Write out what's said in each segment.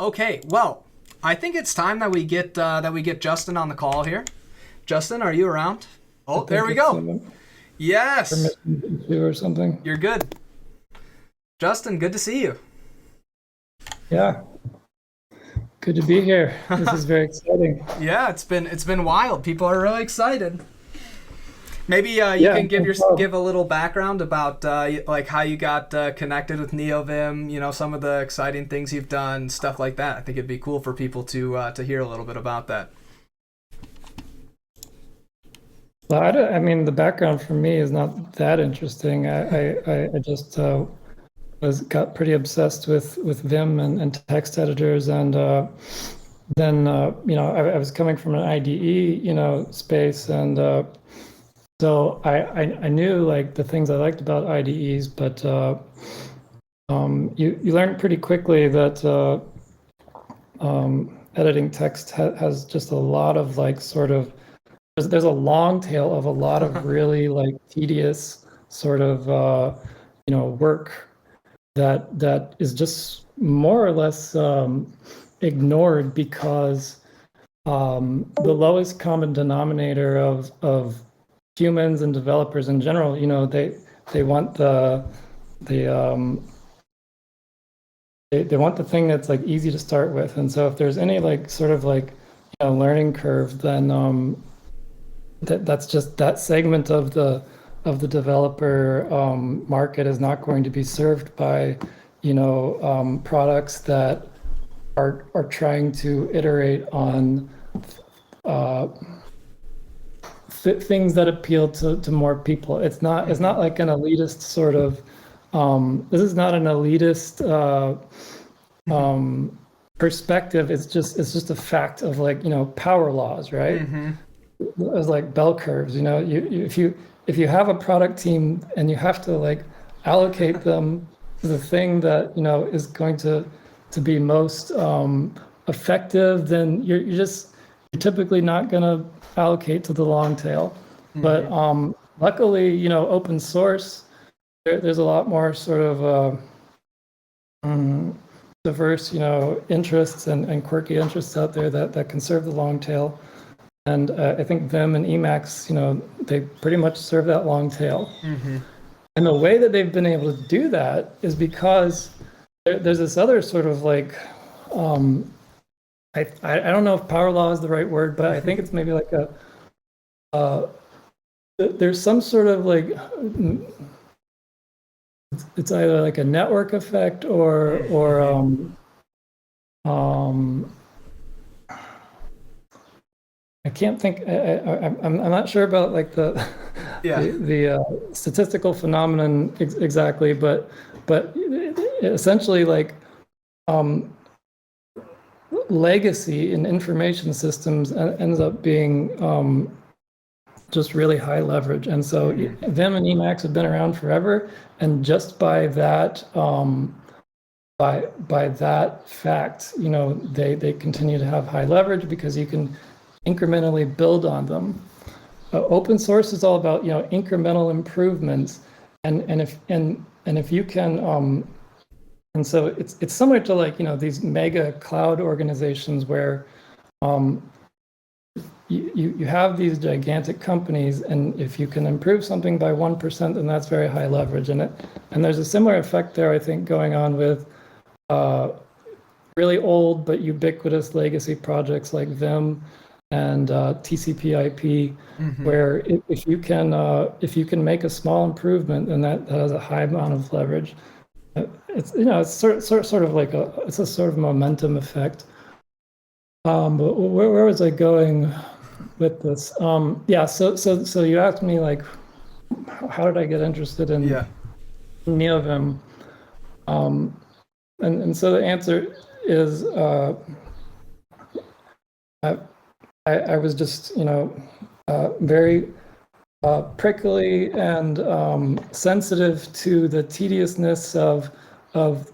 Okay, well, I think it's time that we get Justin on the call here. Justin, are you around? I Oh, there think we it's go. Yes, permission issue or something. you're good. Justin, good to see you. Yeah, good to be here. This is very exciting. Yeah, it's been wild. People are really excited. Maybe you Yeah, can no problem. give a little background about like how you got connected with Neovim. You know, some of the exciting things you've done, stuff like that. I think it'd be cool for people to hear a little bit about that. Well, I mean, the background for me is not that interesting. I just got pretty obsessed with Vim and text editors, and then I was coming from an IDE space, and so I knew like the things I liked about IDEs, but you learn pretty quickly that editing text has just a lot of like sort of there's a long tail of a lot of really like tedious sort of work that is just more or less ignored because the lowest common denominator of humans and developers in general, they want the they want the thing that's like easy to start with. And so if there's any like sort of like learning curve, then that's just that segment of the developer market is not going to be served by products that are trying to iterate on things that appeal to more people. It's not like an elitist sort of this is not an elitist perspective. It's just a fact of like power laws, right? It's like bell curves. If you have a product team and you have to like allocate them to the thing that is going to be most effective, then you're typically not going to allocate to the long tail. But luckily, open source, there's a lot more sort of diverse interests and quirky interests out there that can serve the long tail. And I think Vim and Emacs, they pretty much serve that long tail. And the way that they've been able to do that is because there's this other sort of like, I don't know if power law is the right word, but I think it's maybe like there's some sort of like, it's either like a network effect or I can't think. I'm not sure about like the statistical phenomenon exactly, but essentially like legacy in information systems ends up being just really high leverage. And so Vim and Emacs have been around forever, and just by that by that fact, they continue to have high leverage because you can incrementally build on them. Open source is all about incremental improvements, and if you can and so it's similar to like these mega cloud organizations where you have these gigantic companies, and if you can improve something by 1%, then that's very high leverage. And there's a similar effect there, I think, going on with really old but ubiquitous legacy projects like Vim and TCP/IP, where if you can make a small improvement, then that has a high amount of leverage. It's it's sort of like it's a sort of momentum effect. But where was I going with this? Yeah. So you asked me like, how did I get interested in Neovim? And so the answer is I was just very prickly and sensitive to the tediousness of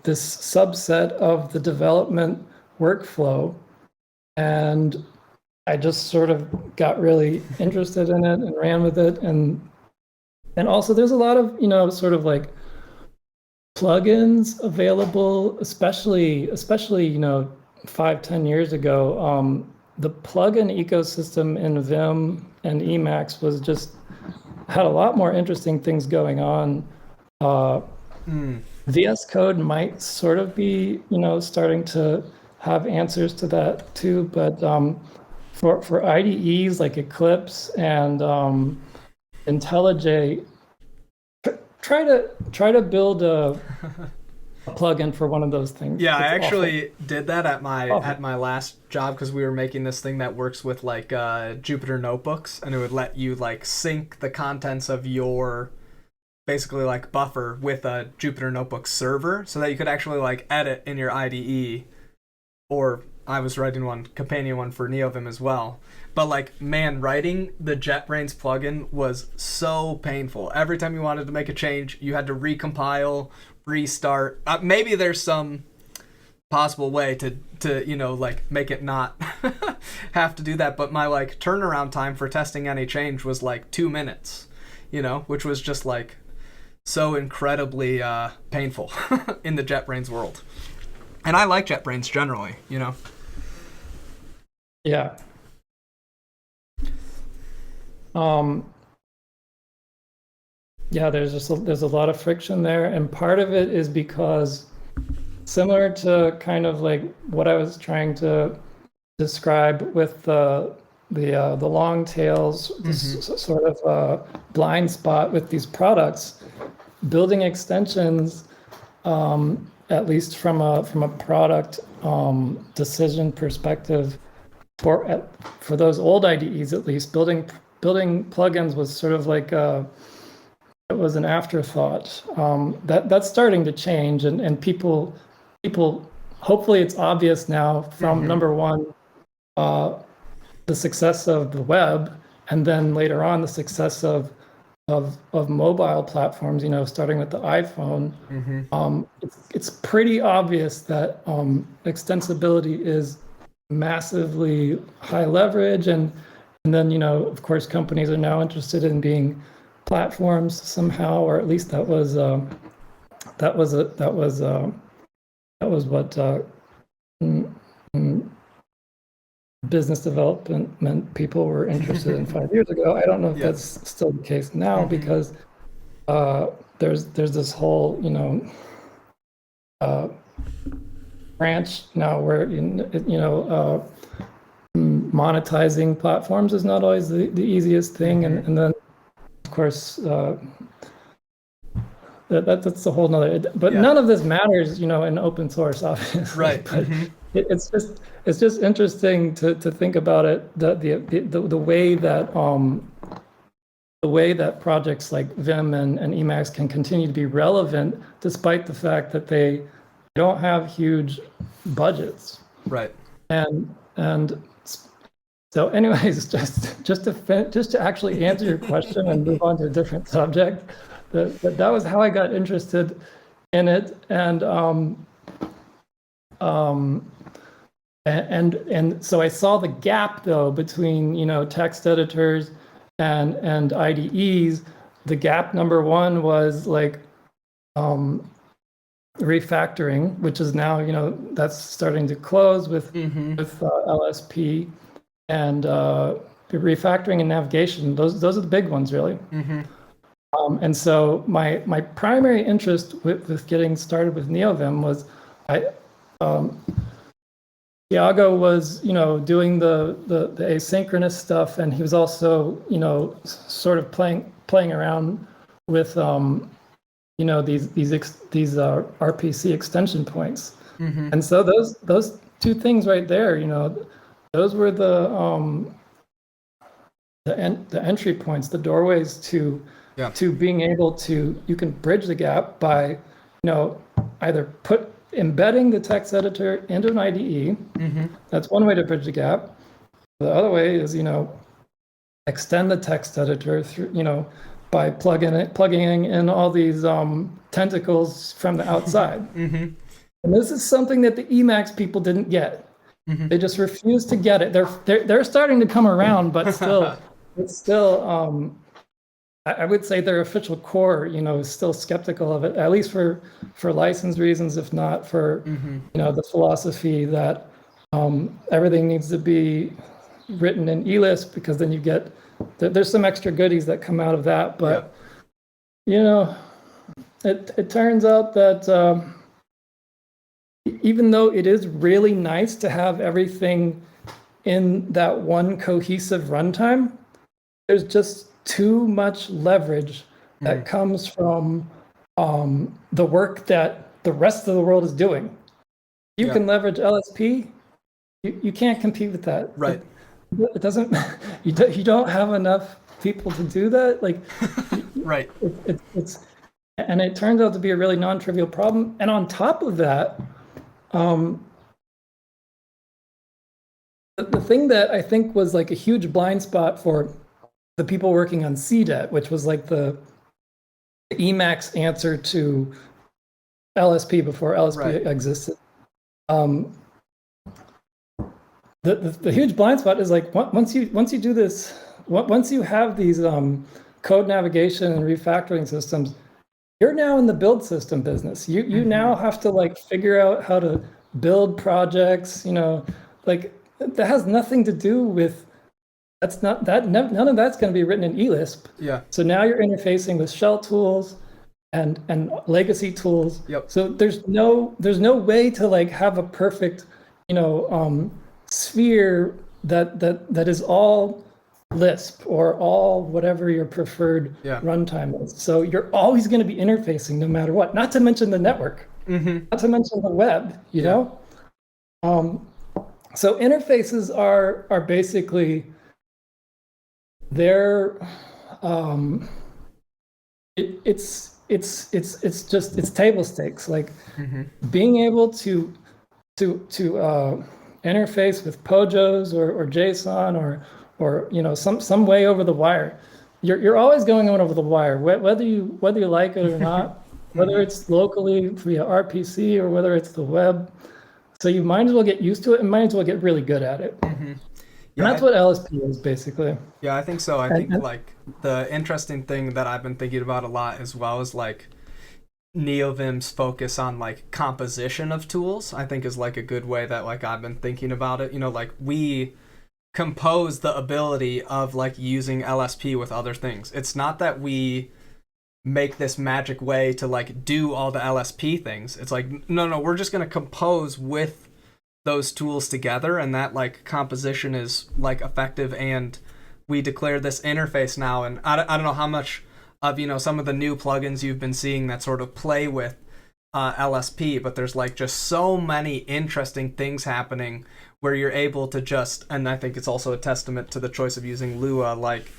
this subset of the development workflow, and I just sort of got really interested in it and ran with it. And also there's a lot of sort of like plugins available, especially 5, 10 years ago, the plugin ecosystem in Vim and Emacs was just had a lot more interesting things going on. VS Code might sort of be, starting to have answers to that too, but for IDEs like Eclipse and IntelliJ, try to build a plugin for one of those things. Yeah, I It's actually did that at my Awful. last job because we were making this thing that works with like Jupyter notebooks, and it would let you like sync the contents of your basically like buffer with a Jupyter notebook server, so that you could actually like edit in your IDE. Or I was writing one companion one for Neovim as well. But like, man, writing the JetBrains plugin was so painful. Every time you wanted to make a change, you had to recompile, restart. Maybe there's some possible way to like make it not have to do that. But my like turnaround time for testing any change was like 2 minutes, which was just like so incredibly painful in the JetBrains world. And I like JetBrains generally. Yeah. Yeah, there's a lot of friction there, and part of it is because similar to kind of like what I was trying to describe with the long tails, this sort of blind spot with these products, building extensions, at least from a product decision perspective, for those old IDEs at least, building plugins was sort of like it was an afterthought. That's starting to change, and people hopefully it's obvious now from number one, the success of the web, and then later on the success of mobile platforms, starting with the iPhone. It's pretty obvious that extensibility is massively high leverage, and then of course companies are now interested in being platforms somehow, or at least that was what business development people were interested in 5 years ago. I don't know if that's still the case now, because there's this whole branch now where monetizing platforms is not always the easiest thing, and then of course that's a whole nother. But none of this matters, in open source, obviously. Right. But it's just interesting to think about it. The way that projects like Vim and Emacs can continue to be relevant despite the fact that they don't have huge budgets. Right. And so, anyways, just to actually answer your question and move on to a different subject, that was how I got interested in it, and so I saw the gap though between text editors and IDEs. The gap number one was like refactoring, which is now that's starting to close with LSP, and refactoring and navigation. Those are the big ones, really. And so my primary interest with getting started with Neovim was Thiago was doing the asynchronous stuff, and he was also sort of playing around with these RPC extension points. And so those two things right there, those were the entry points, the doorways to being able to, you can bridge the gap by either embedding the text editor into an IDE. That's one way to bridge the gap. The other way is extend the text editor through by plugging in all these tentacles from the outside. And this is something that the Emacs people didn't get. They just refused to get it. They're starting to come around, but still it's still I would say their official core is still skeptical of it, at least for license reasons, if not for the philosophy that Everything needs to be written in ELISP because then you get, there's some extra goodies that come out of that. But, it turns out that even though it is really nice to have everything in that one cohesive runtime, there's just too much leverage that comes from the work that the rest of the world is doing. You can leverage LSP, you can't compete with that. Right. It doesn't, you don't have enough people to do that. Like, right. It's, and it turns out to be a really non-trivial problem. And on top of that, the thing that I think was like a huge blind spot for the people working on CDET, which was like the Emacs answer to LSP before LSP existed. The huge blind spot is like once you do this, once you have these code navigation and refactoring systems, you're now in the build system business. You now have to like figure out how to build projects. Like that has nothing to do with. That's not that. None of that's going to be written in ELISP. Yeah. So now you're interfacing with shell tools and legacy tools. Yep. So there's no way to like have a perfect sphere that is all Lisp or all whatever your preferred runtime is. So you're always going to be interfacing no matter what. Not to mention the network. Not to mention the web. You know. So interfaces are basically they're it's table stakes. Like being able to interface with POJOs or JSON or some way over the wire. You're always going over the wire, whether you like it or not, whether it's locally via RPC or whether it's the web. So you might as well get used to it and might as well get really good at it. And that's what LSP is basically. Yeah, I think so. I think like the interesting thing that I've been thinking about a lot as well is like Neovim's focus on like composition of tools. I think is like a good way that like I've been thinking about it. Like we compose the ability of like using LSP with other things. It's not that we make this magic way to like do all the LSP things. It's like no, we're just going to compose with those tools together, and that like composition is like effective, and we declare this interface now. And I don't know how much of some of the new plugins you've been seeing that sort of play with LSP, but there's like just so many interesting things happening where you're able to just, and I think it's also a testament to the choice of using Lua, like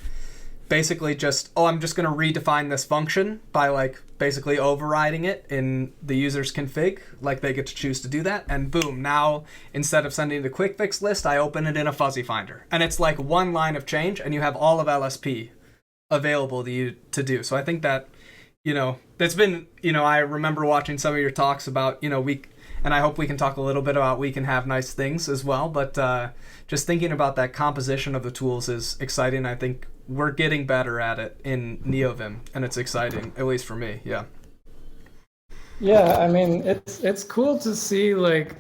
basically just, I'm just going to redefine this function by like basically overriding it in the user's config. Like they get to choose to do that, and boom, now instead of sending the quick fix list, I open it in a fuzzy finder, and it's like one line of change and you have all of LSP available to you to do. So I think that that's been I remember watching some of your talks about and I hope we can talk a little bit about we can have nice things as well, but just thinking about that composition of the tools is exciting. I think we're getting better at it in Neovim, and it's exciting, at least for me. Yeah, I mean it's cool to see like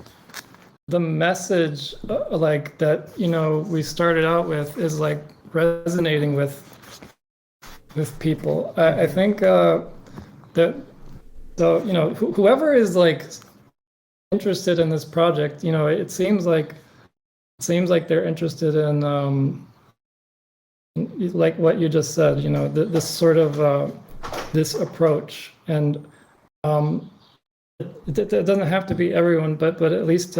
the message like that we started out with is like resonating with people. I think that so whoever is like interested in this project, it seems like they're interested in like what you just said, this sort of this approach. And it doesn't have to be everyone, but at least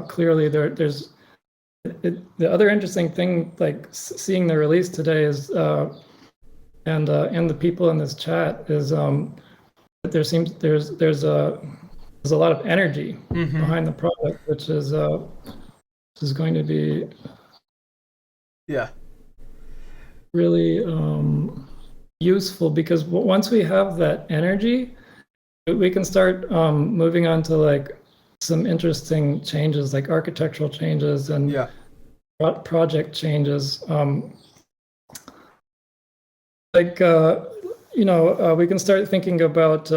clearly there's the other interesting thing, like seeing the release today is and the people in this chat is there's a lot of energy behind the product, which is going to be really useful, because once we have that energy, we can start moving on to like some interesting changes, like architectural changes and project changes. We can start thinking about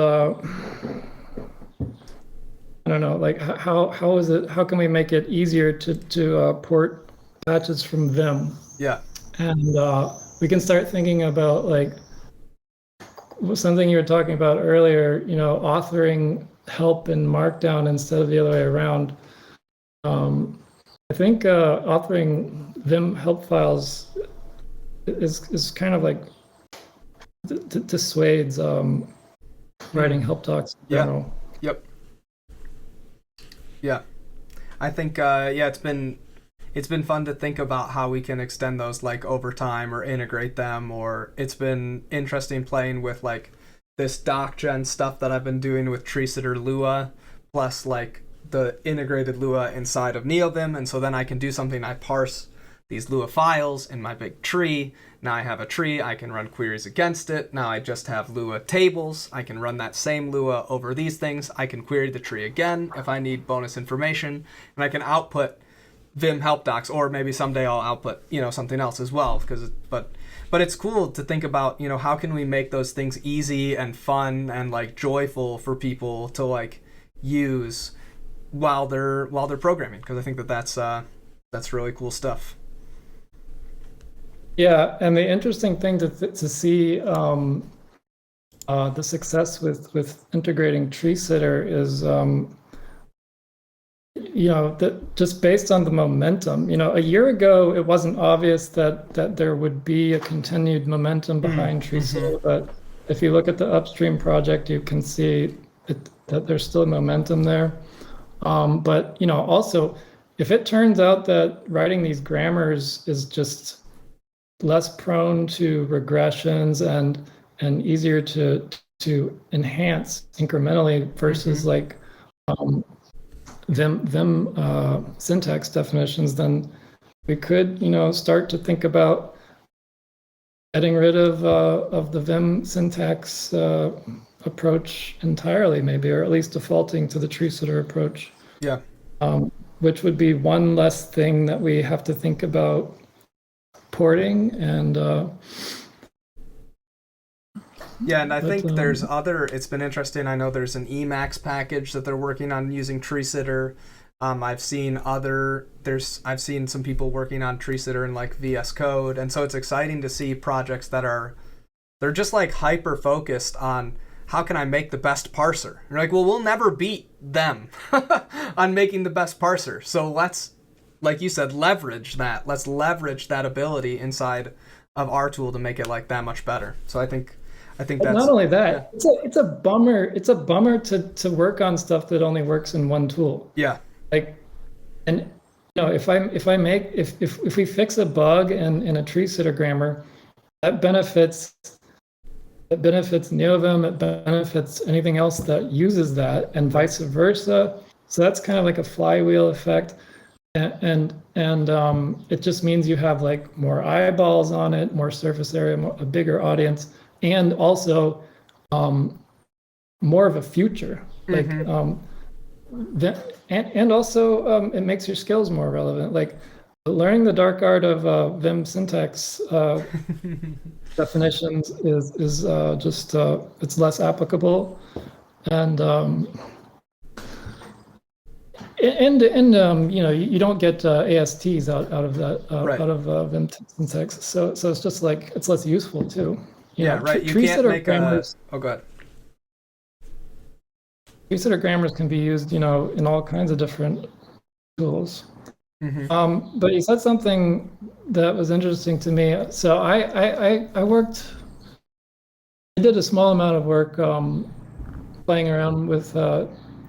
I don't know, like how is it? How can we make it easier to port patches from Vim? Yeah. And we can start thinking about like something you were talking about earlier. Authoring help in Markdown instead of the other way around. I think authoring Vim help files is kind of like dissuades writing help docs in general. Yep. Yeah. I think it's been fun to think about how we can extend those like over time or integrate them, or it's been interesting playing with like this docgen stuff that I've been doing with tree sitter Lua plus like the integrated Lua inside of Neovim, and so then I can do something. I parse these Lua files in my big tree. Now I have a tree, I can run queries against it. Now I just have Lua tables. I can run that same Lua over these things. I can query the tree again if I need bonus information, and I can output Vim help docs, or maybe someday I'll output, something else as well. But it's cool to think about, how can we make those things easy and fun and like joyful for people to like use while they're programming, because I think that's really cool stuff. Yeah, and the interesting thing to see the success with integrating tree sitter is that just based on the momentum. A year ago it wasn't obvious that there would be a continued momentum behind tree sitter, but if you look at the upstream project, you can see that there's still momentum there. But also, if it turns out that writing these grammars is just less prone to regressions and easier to enhance incrementally versus like Vim syntax definitions, then we could start to think about getting rid of the Vim syntax approach entirely, maybe, or at least defaulting to the tree sitter approach. Yeah. Which would be one less thing that we have to think about porting. And I think there's it's been interesting. I know there's an Emacs package that they're working on using tree sitter. I've seen some people working on tree sitter in like VS Code, and so it's exciting to see projects they're just like hyper focused on how can I make the best parser. You're like, well, we'll never beat them on making the best parser. So let's, like you said, leverage that. Let's leverage that ability inside of our tool to make it like that much better. So I think that's not only that, it's a bummer. It's a bummer to work on stuff that only works in one tool. Yeah. Like, and if we fix a bug in a tree sitter grammar, that benefits Neovim, it benefits anything else that uses that, and vice versa. So that's kind of like a flywheel effect, and it just means you have like more eyeballs on it, more surface area, a bigger audience, and also more of a future. Like and also it makes your skills more relevant. Like learning the dark art of Vim syntax definitions is just it's less applicable, and you don't get ASTs out of that right. out of Vim syntax, so it's just like it's less useful too. Right. You can't make grammars. Oh, go ahead. Tree sitter grammars can be used, in all kinds of different tools. But you said something that was interesting to me. So I did a small amount of work playing around with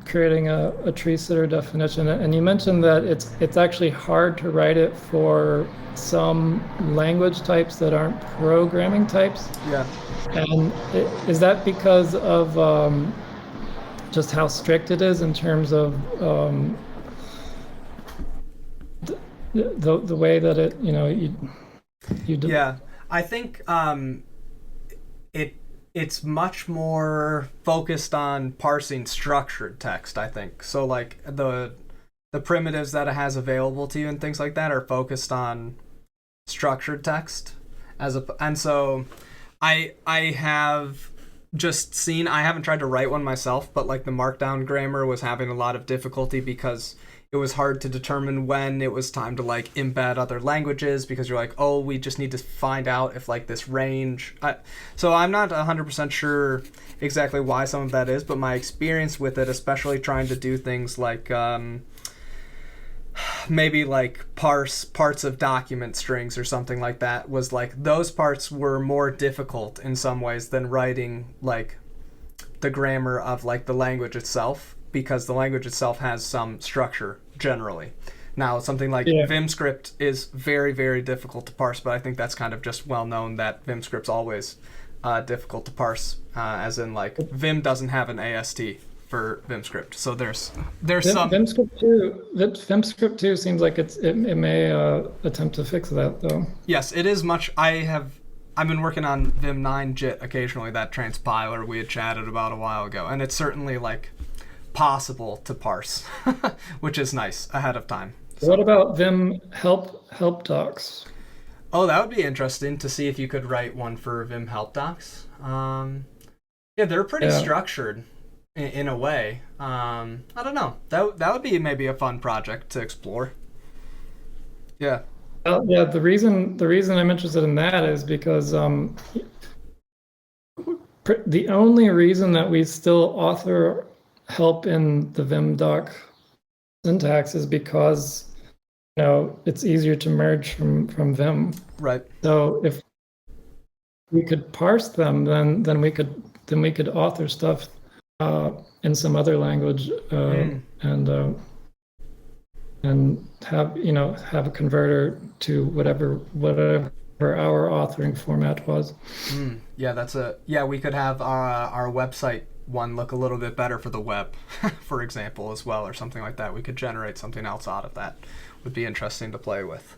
creating a tree sitter definition, and you mentioned that it's actually hard to write it for some language types that aren't programming types. Yeah. And is that because of just how strict it is in terms of the way that it Yeah, I think it's much more focused on parsing structured text, I think. So like the primitives that it has available to you and things like that are focused on structured text and so I have just seen, I haven't tried to write one myself, but like the Markdown grammar was having a lot of difficulty because it was hard to determine when it was time to like embed other languages, because you're like, oh, we just need to find out if like this range. So I'm not 100% sure exactly why some of that is, but my experience with it, especially trying to do things like maybe like parse parts of document strings or something like that, was like those parts were more difficult in some ways than writing like the grammar of like the language itself, because the language itself has some structure generally. Now, something like Vim script is very, very difficult to parse, but I think that's kind of just well known that Vim script's always difficult to parse, as in like Vim doesn't have an AST for Vim script, so there's some Vim script 2. Vim script 2 seems like it may attempt to fix that though. Yes, it is much. I've been working on Vim 9 JIT occasionally, that transpiler we had chatted about a while ago, and it's certainly like possible to parse, which is nice ahead of time. So. What about Vim help docs? Oh, that would be interesting to see if you could write one for Vim help docs. Yeah, they're pretty structured in a way. I don't know. That would be maybe a fun project to explore. Yeah. Yeah, the reason I'm interested in that is because the only reason that we still author help in the Vim doc syntax is because it's easier to merge from Vim. Right. So if we could parse them, then we could author stuff in some other language and have a converter to whatever our authoring format was. Yeah, we could have our website one look a little bit better for the web, for example, as well, or something like that. We could generate something else out of that. Would be interesting to play with.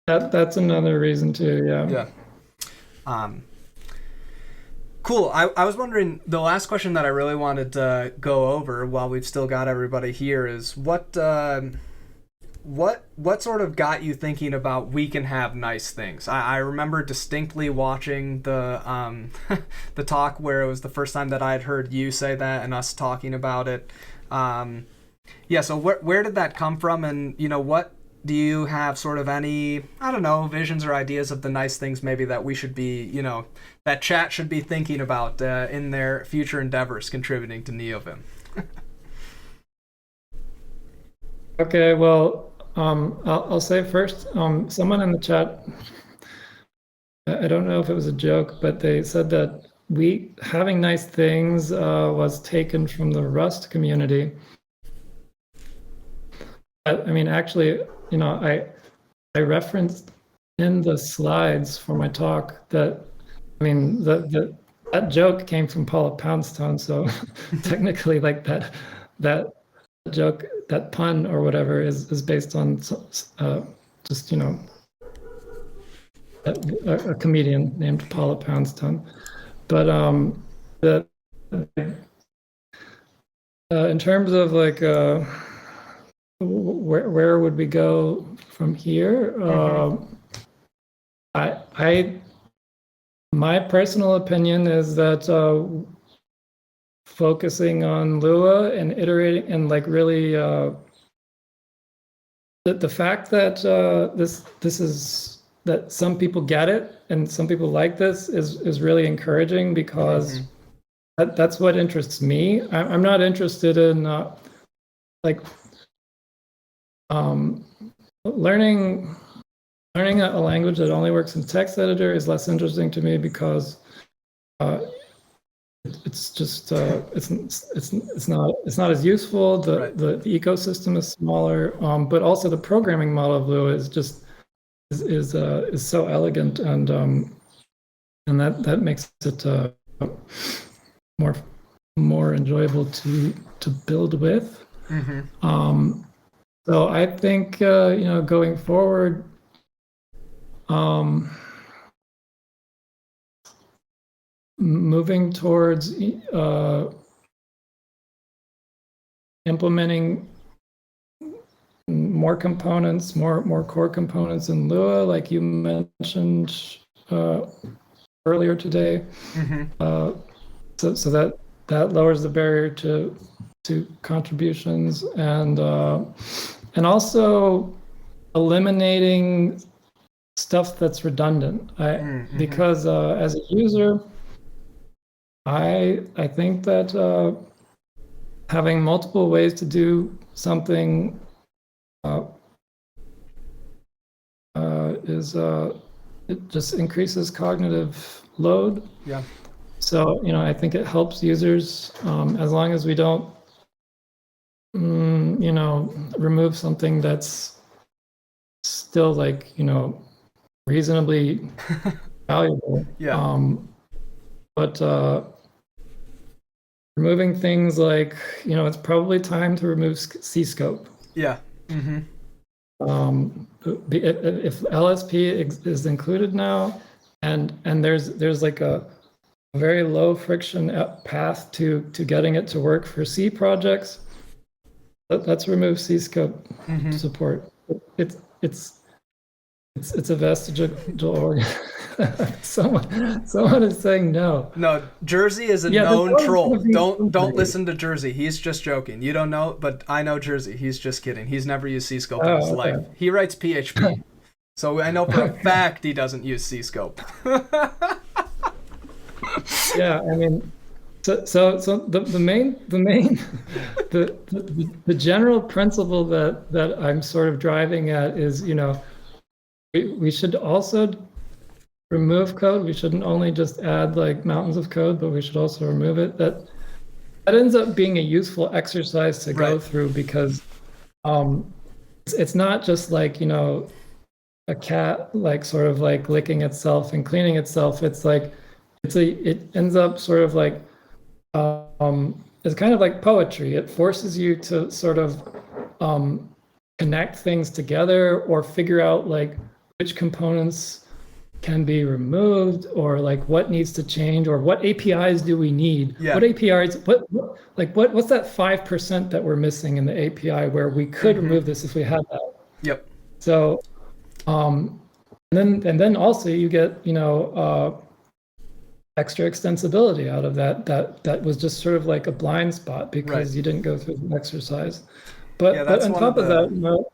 That's another reason too. Yeah. Cool. I was wondering, the last question that I really wanted to go over while we've still got everybody here is what sort of got you thinking about we can have nice things? I remember distinctly watching the the talk where it was the first time that I had heard you say that and us talking about it. So where did that come from, and what do you have sort of any, I don't know, visions or ideas of the nice things maybe that we should be, that chat should be thinking about in their future endeavors contributing to Neovim? Okay, well, I'll say first, someone in the chat, I don't know if it was a joke, but they said that having nice things was taken from the Rust community. I mean, actually, I referenced in the slides for my talk that, I mean, that joke came from Paula Poundstone, so technically, like that joke, that pun or whatever is based on just a comedian named Paula Poundstone. But in terms of like where would we go from here? My personal opinion is that focusing on Lua and iterating and like really the fact that this is that some people get it and some people like this is really encouraging, because that's what interests me. I'm not interested in learning a language that only works in text editor is less interesting to me, because it's just it's not as useful. The ecosystem is smaller, but also the programming model of Lua is just is so elegant, and that makes it more enjoyable to build with. So I think going forward, moving towards implementing more components, more core components in Lua, like you mentioned earlier today. so that lowers the barrier to contributions, and also eliminating stuff that's redundant. Because as a user, I think that having multiple ways to do something it just increases cognitive load. Yeah. So, I think it helps users, as long as we don't, remove something that's still like, reasonably valuable. Yeah. But removing things like, it's probably time to remove C-scope. Yeah. If LSP is included now, and there's like a very low friction path to getting it to work for C projects, let's remove C-scope support. It's a vestigial organ. Someone is saying no. No, Jersey is a known troll. Don't listen to Jersey. He's just joking. You don't know, but I know Jersey. He's just kidding. He's never used C-scope in his life. He writes PHP. So I know for a fact he doesn't use C-scope. Yeah, I mean, so the main the general principle that I'm sort of driving at is, we should also remove code. We shouldn't only just add like mountains of code, but we should also remove it. That ends up being a useful exercise to go through, because it's not just like, a cat like sort of like licking itself and cleaning itself. It's like it ends up sort of like it's kind of like poetry. It forces you to sort of connect things together, or figure out like which components can be removed, or like what needs to change, or what APIs do we need? Yeah. What APIs? What's that 5% that we're missing in the API where we could remove this if we had that? Yep. So, and then also you get extra extensibility out of that was just sort of like a blind spot because you didn't go through the exercise. But on top of that,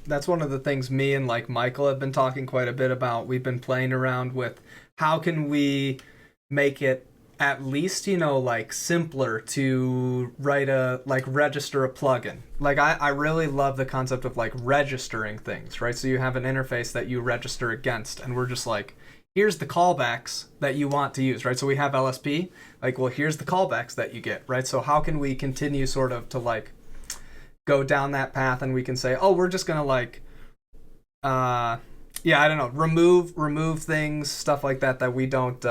that's one of the things me and like Michael have been talking quite a bit about. We've been playing around with how can we make it at least, like simpler to register a plugin. Like I really love the concept of like registering things, right? So you have an interface that you register against, and we're just like, here's the callbacks that you want to use, right? So we have LSP, like, well, here's the callbacks that you get, right? So how can we continue sort of to like go down that path, and we can say, oh, we're just gonna like I don't know, remove things, stuff like that we don't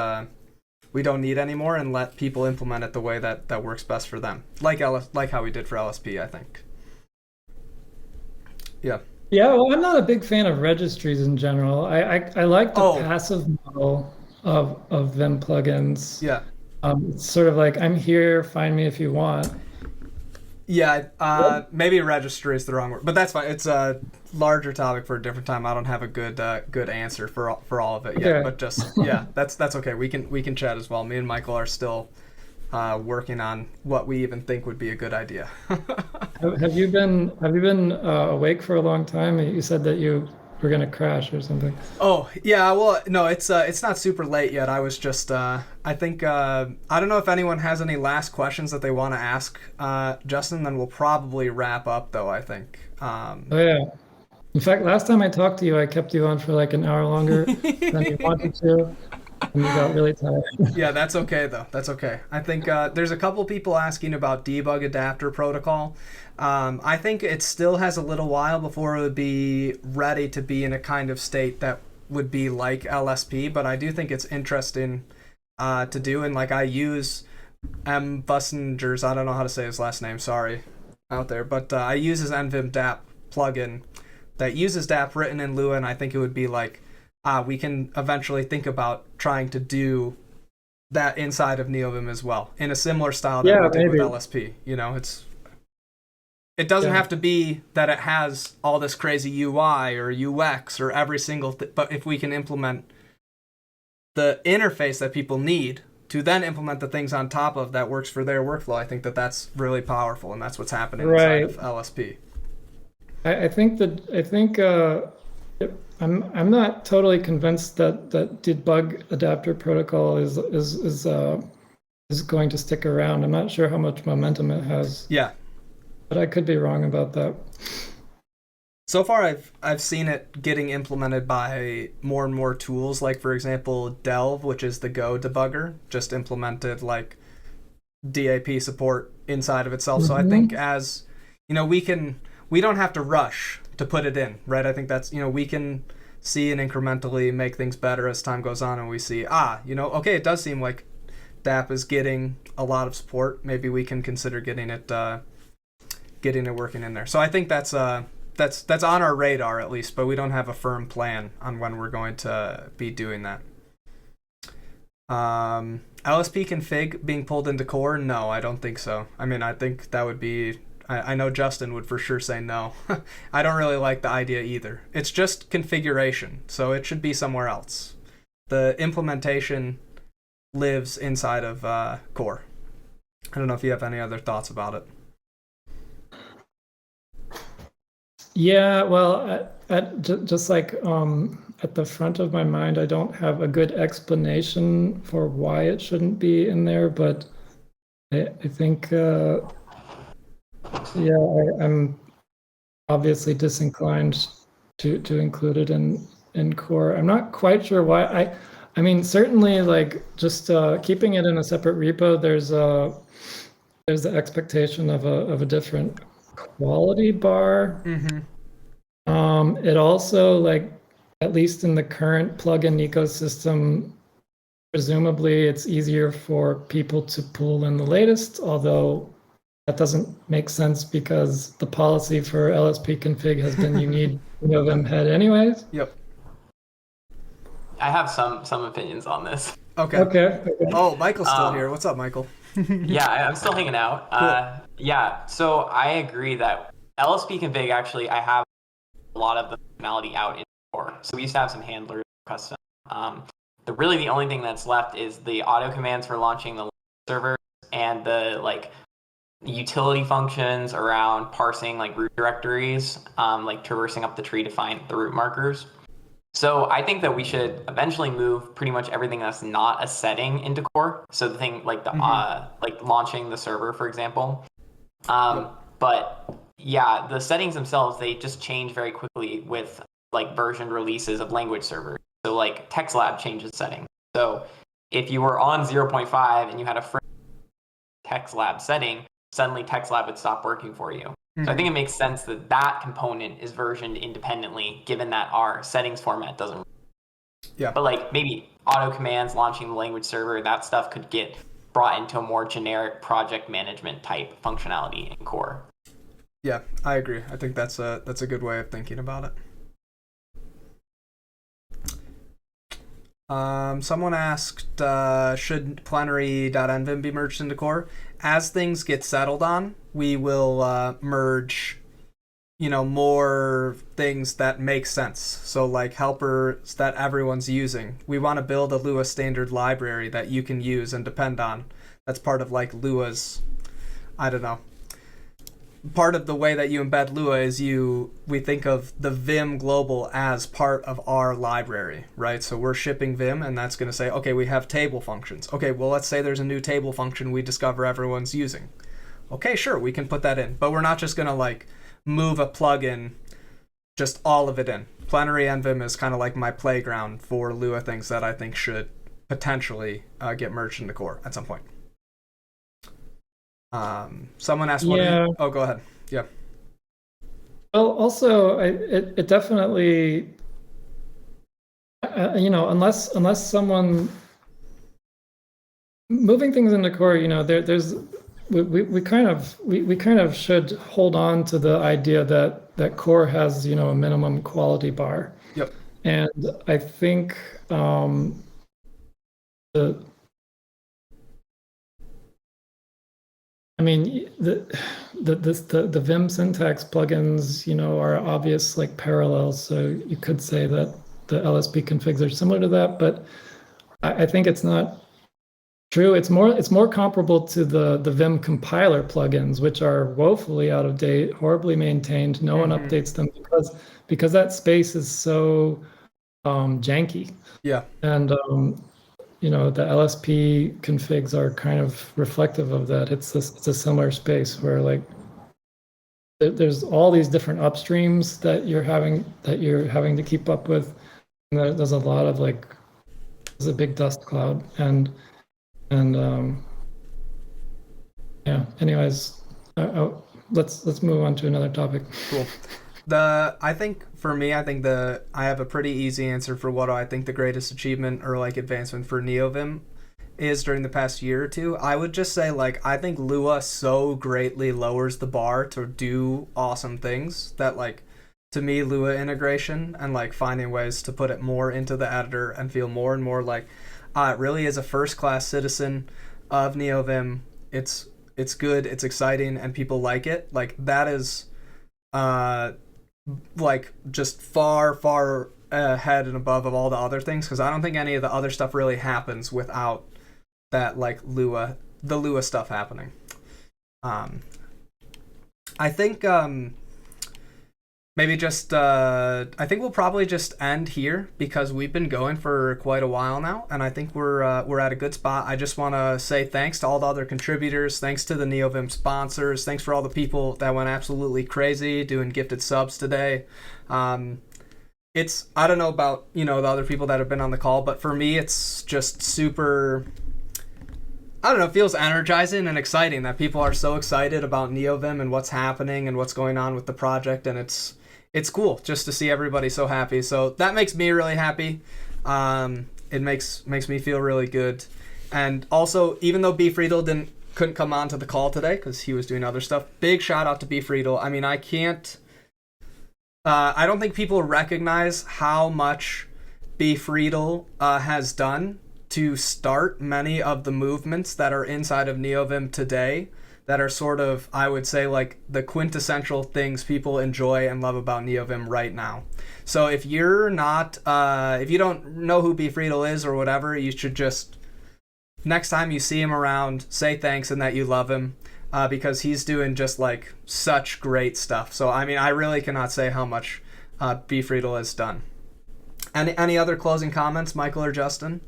need anymore, and let people implement it the way that works best for them, like how we did for LSP, I think. Yeah, well, I'm not a big fan of registries in general. I like the passive model of them plugins. Yeah. It's sort of like, I'm here, find me if you want. Yeah, maybe registry is the wrong word, but that's fine. It's a larger topic for a different time. I don't have a good answer for all of it yet, but just that's okay. We can chat as well. Me and Michael are still working on what we even think would be a good idea. Have you been awake for a long time? You said that you were gonna crash or something. Oh yeah, well no, it's not super late yet. I was just I think I don't know if anyone has any last questions that they want to ask Justin. Then we'll probably wrap up though, I think. Oh yeah. In fact, last time I talked to you, I kept you on for like an hour longer than you wanted to, and you got really tired. Yeah, that's okay though. That's okay. I think there's a couple people asking about debug adapter protocol. I think it still has a little while before it would be ready to be in a kind of state that would be like LSP, but I do think it's interesting to do. And like I use Bussinger's, I don't know how to say his last name, sorry, out there, but I use his Neovim DAP plugin that uses DAP written in Lua, and I think it would be like, we can eventually think about trying to do that inside of Neovim as well, in a similar style that we did with LSP. It doesn't have to be that it has all this crazy UI or UX or every single thing, but if we can implement the interface that people need to then implement the things on top of that works for their workflow, I think that that's really powerful, and that's what's happening inside of LSP. I think I'm not totally convinced that debug adapter protocol is going to stick around. I'm not sure how much momentum it has. Yeah, but I could be wrong about that. So far, I've seen it getting implemented by more and more tools. Like, for example, Delve, which is the Go debugger, just implemented like DAP support inside of itself. So I think as we don't have to rush to put it in, right? I think that's, we can see and incrementally make things better as time goes on, and we see, okay, it does seem like DAP is getting a lot of support. Maybe we can consider getting it working in there. So I think that's on our radar at least, but we don't have a firm plan on when we're going to be doing that. LSP config being pulled into core? No, I don't think so. I mean, I think that would be... I know Justin would for sure say no. I don't really like the idea either. It's just configuration, so it should be somewhere else. The implementation lives inside of core. I don't know if you have any other thoughts about it. Yeah, well, just like at the front of my mind, I don't have a good explanation for why it shouldn't be in there, but I think, I'm obviously disinclined to include it in core. I'm not quite sure why. I mean, certainly, like just keeping it in a separate repo, there's the expectation of a different quality bar. It also, like, at least in the current plugin ecosystem, presumably it's easier for people to pull in the latest, although that doesn't make sense because the policy for LSP config has been you need Neovim head anyways. Yep. I have some opinions on this. Okay. Oh, Michael's still here. What's up, Michael? Yeah, I'm still hanging out. Cool. Yeah, so I agree that LSP config, actually, I have a lot of the functionality out in core. So we used to have some handlers custom. The only thing that's left is the auto commands for launching the server and the utility functions around parsing like root directories, like traversing up the tree to find the root markers. So I think that we should eventually move pretty much everything that's not a setting into core. So the thing like the like launching the server, for example. But yeah, the settings themselves, they just change very quickly with like version releases of language servers. So like TextLab changes settings. So if you were on 0.5 and you had a TextLab setting, suddenly TextLab would stop working for you. So I think it makes sense that that component is versioned independently, given that our settings format doesn't. Yeah. But like maybe auto commands, launching the language server, that stuff could get brought into a more generic project management type functionality in core. Yeah, I agree. I think that's a good way of thinking about it. Someone asked, should plenary.nvim be merged into core? As things get settled on, we will merge, more things that make sense. So like helpers that everyone's using. We want to build a Lua standard library that you can use and depend on. That's part of like Lua's, part of the way that you embed Lua is we think of the Vim global as part of our library, right? So we're shipping Vim, and that's going to say, okay, we have table functions. Okay, well, let's say there's a new table function we discover everyone's using. Okay, sure, we can put that in. But we're not just going to like move a plugin, just all of it in. Plenary NVim is kind of like my playground for Lua things that I think should potentially get merged into core at some point. Someone asked, oh, go ahead. Yeah. Well, also, it definitely, unless someone moving things into core, we kind of should hold on to the idea that core has, a minimum quality bar. Yep. And I think the Vim syntax plugins, are obvious like parallels. So you could say that the LSP configs are similar to that, but I think it's not True, it's more comparable to the Vim compiler plugins, which are woefully out of date, horribly maintained. No one updates them because that space is so janky. Yeah. And the LSP configs are kind of reflective of that. It's a similar space where like there's all these different upstreams that you're having to keep up with. And there's a lot of there's a big dust cloud and yeah. Anyways, let's move on to another topic. Cool. I think I have a pretty easy answer for what I think the greatest achievement or like advancement for Neovim is during the past year or two. I would just say I think Lua so greatly lowers the bar to do awesome things that to me Lua integration and finding ways to put it more into the editor and feel more and more it really is a first-class citizen of Neovim. It's good, it's exciting, and people like it. That is just far ahead and above of all the other things, because I don't think any of the other stuff really happens without that the Lua stuff happening. I think maybe just I think we'll probably just end here because we've been going for quite a while now, and I think we're at a good spot. I just want to say thanks to all the other contributors, thanks to the Neovim sponsors, thanks for all the people that went absolutely crazy doing gifted subs today. It's, I don't know about the other people that have been on the call, but for me it's just super, I don't know, it feels energizing and exciting that people are so excited about Neovim and what's happening and what's going on with the project, and it's cool just to see everybody so happy. So that makes me really happy. It makes me feel really good. And also, even though B. Friedel couldn't come on to the call today because he was doing other stuff, big shout out to B. Friedel. I mean, I don't think people recognize how much B. Friedel has done to start many of the movements that are inside of Neovim today, that are sort of, I would say, the quintessential things people enjoy and love about Neovim right now. So if you're not, if you don't know who B. Friedel is or whatever, you should just, next time you see him around, say thanks and that you love him, because he's doing just such great stuff. So I mean, I really cannot say how much B. Friedel has done. Any other closing comments, Michael or Justin?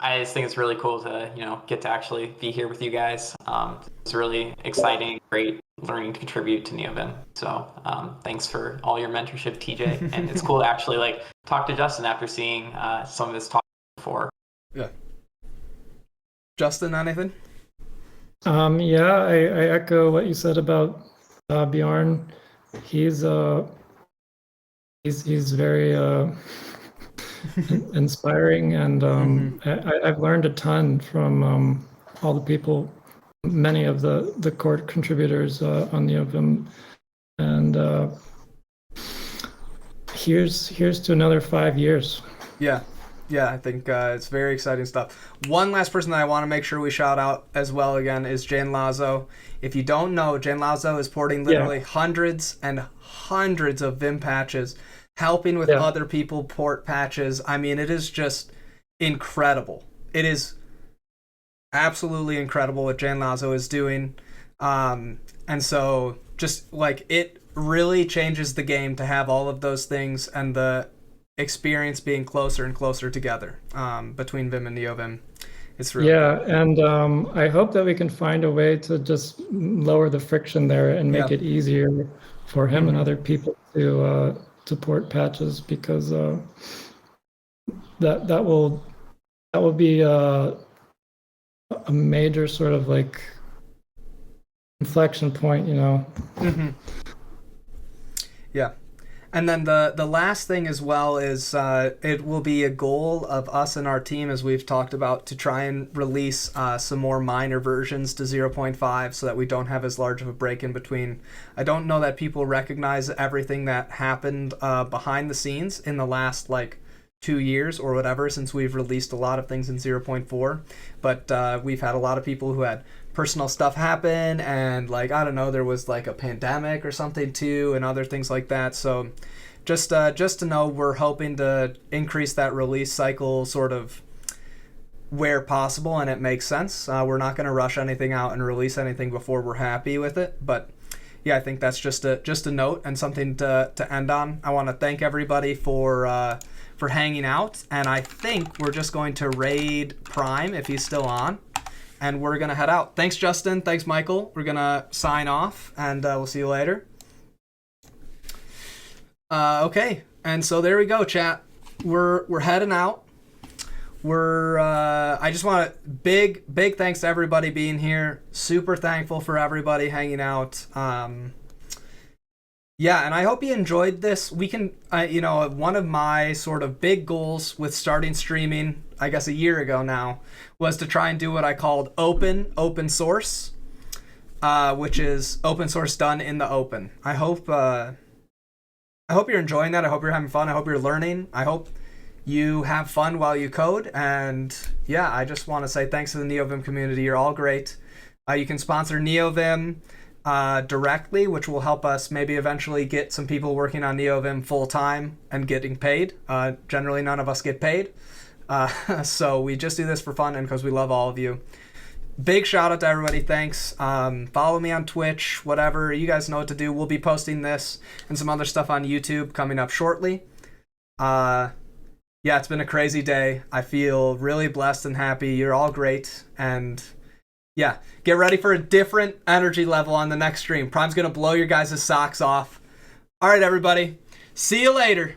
I just think it's really cool to, get to actually be here with you guys. It's really exciting, great learning to contribute to Neovim. So thanks for all your mentorship, TJ. And it's cool to actually talk to Justin after seeing some of his talk before. Yeah. Justin, anything? Yeah, I echo what you said about Bjorn. He's very inspiring, and I've learned a ton from all the people, many of the core contributors on Neovim, and here's to another 5 years. Yeah, I think it's very exciting stuff. One last person that I want to make sure we shout out as well again is Jane Lazo. If you don't know, Jane Lazo is porting literally hundreds and hundreds of Vim patches, helping with other people port patches. I mean, it is just incredible. It is absolutely incredible what Jane Lazo is doing. And so just it really changes the game to have all of those things and the experience being closer and closer together between Vim and Neovim. It's really and I hope that we can find a way to just lower the friction there and make it easier for him and other people to port patches, because that will be a major sort of inflection point, Yeah. And then the last thing as well is it will be a goal of us and our team, as we've talked about, to try and release some more minor versions to 0.5 so that we don't have as large of a break in between. I don't know that people recognize everything that happened behind the scenes in the last 2 years or whatever, since we've released a lot of things in 0.4, but we've had a lot of people who had personal stuff happen, and I don't know, there was a pandemic or something too, and other things like that. So just to know, we're hoping to increase that release cycle sort of where possible and it makes sense. We're not going to rush anything out and release anything before we're happy with it. But yeah, I think that's just a note and something to end on. I want to thank everybody for hanging out, and I think we're just going to raid Prime if he's still on, and we're going to head out. Thanks, Justin. Thanks, Michael. We're going to sign off, and we'll see you later. Okay, and so there we go, chat. We're heading out. I just want to big thanks to everybody being here. Super thankful for everybody hanging out. Yeah, and I hope you enjoyed this. We can, one of my sort of big goals with starting streaming, I guess a year ago now, was to try and do what I called open source, which is open source done in the open. I hope you're enjoying that. I hope you're having fun. I hope you're learning. I hope you have fun while you code. And yeah, I just want to say thanks to the Neovim community. You're all great. You can sponsor Neovim directly, which will help us maybe eventually get some people working on Neovim full time and getting paid. Generally, none of us get paid. So we just do this for fun and because we love all of you. Big shout out to everybody. Thanks. Follow me on Twitch, whatever. You guys know what to do. We'll be posting this and some other stuff on YouTube coming up shortly. Yeah, it's been a crazy day. I feel really blessed and happy. You're all great. And yeah, get ready for a different energy level on the next stream. Prime's going to blow your guys' socks off. All right, everybody. See you later.